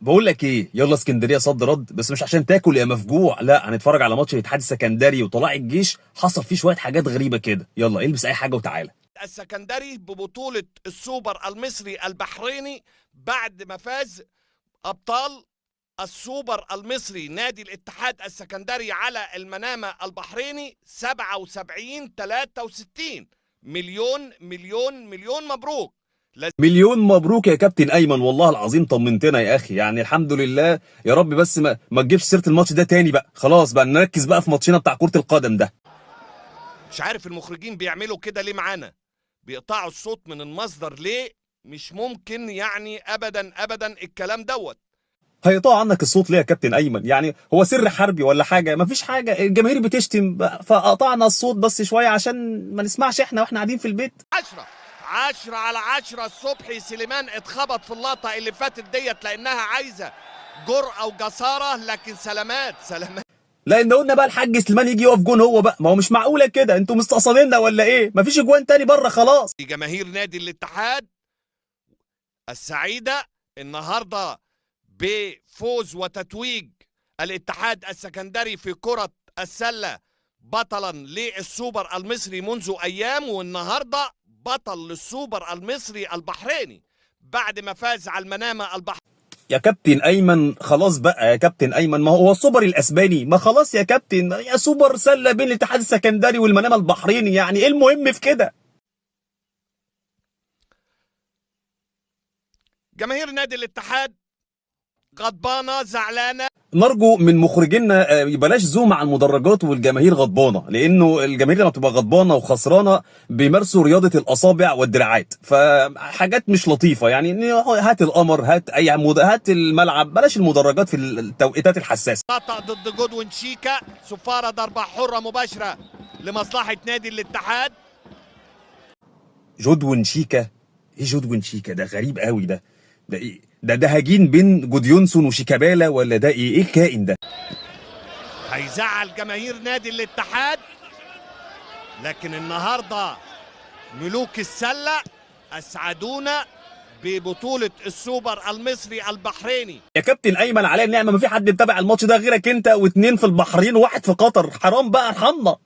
بقول لك ايه، يلا اسكندريه صد رد، بس مش عشان تاكل يا مفجوع، لا هنتفرج على ماتش الاتحاد السكندري وطلائع الجيش. حصل فيه شويه حاجات غريبه كده. يلا البس اي حاجه وتعالى. السكندري ببطولة السوبر المصري البحريني بعد ما فاز أبطال السوبر المصري نادي الاتحاد السكندري على المنامة البحريني 77-63. مليون مليون مليون مبروك. مليون مبروك يا كابتن ايمن، والله العظيم طمنتنا يا اخي، يعني الحمد لله. يا رب بس ما تجيبش سيره الماتش ده تاني بقى، خلاص بقى نركز بقى في ماتشنا بتاع كره القدم ده. مش عارف المخرجين بيعملوا كده ليه معانا، بيقطعوا الصوت من المصدر ليه؟ مش ممكن يعني ابدا ابدا الكلام دوت. هيقطع عنك الصوت ليه يا كابتن ايمن؟ يعني هو سر حربي ولا حاجه؟ مفيش حاجه، الجماهير بتشتم فقطعنا الصوت بس شويه عشان ما نسمعش احنا واحنا قاعدين في البيت. 10/10 الصبحي سليمان اتخبط في اللقطة اللي فاتت ديت لأنها عايزة جرأة وجسارة، لكن سلامات سلامات. لان قلنا بقى الحاج سليمان يجي يقف جون هو بقى، ما هو مش معقوله كده، انتوا مستقصديننا ولا ايه؟ مفيش اجوان تاني بره خلاص. جماهير نادي الاتحاد السعيدة النهاردة بفوز وتتويج الاتحاد السكندري في كرة السلة بطلا للسوبر المصري منذ أيام، والنهاردة بطل للسوبر المصري البحريني بعد ما فاز على المنامة البحريني. يا كابتن ايمن خلاص بقى يا كابتن ايمن، ما هو السوبر الاسباني، ما خلاص يا كابتن، يا سوبر سله بين الاتحاد السكندري والمنامه البحريني، يعني ايه المهم في كده؟ جماهير نادي الاتحاد غضبانة زعلانة. نرجو من مخرجينا بلاش زوم على المدرجات والجماهير غضبانه، لانه الجماهير لما بتبقى غضبانه وخسرانه بيمارسوا رياضه الاصابع والدراعات، فحاجات مش لطيفه. يعني هات القمر، هات هات الملعب، بلاش المدرجات في التوقيتات الحساسه. خطأ ضد جودوين شيكا، صفارة ضربة حرة مباشرة لمصلحة نادي الاتحاد. جودوين شيكا؟ ايه جودوين شيكا ده؟ غريب قوي ده. ده ايه ده هجين بين جوديونسون وشيكابالا ولا ده ايه الكائن ده؟ هيزعل جماهير نادي الاتحاد، لكن النهارده ملوك السله اسعدونا ببطوله السوبر المصري البحريني. يا كابتن ايمن عليا النعمه، ما في حد متابع الماتش ده غيرك انت واتنين في البحرين وواحد في قطر، حرام بقى ارحمنا.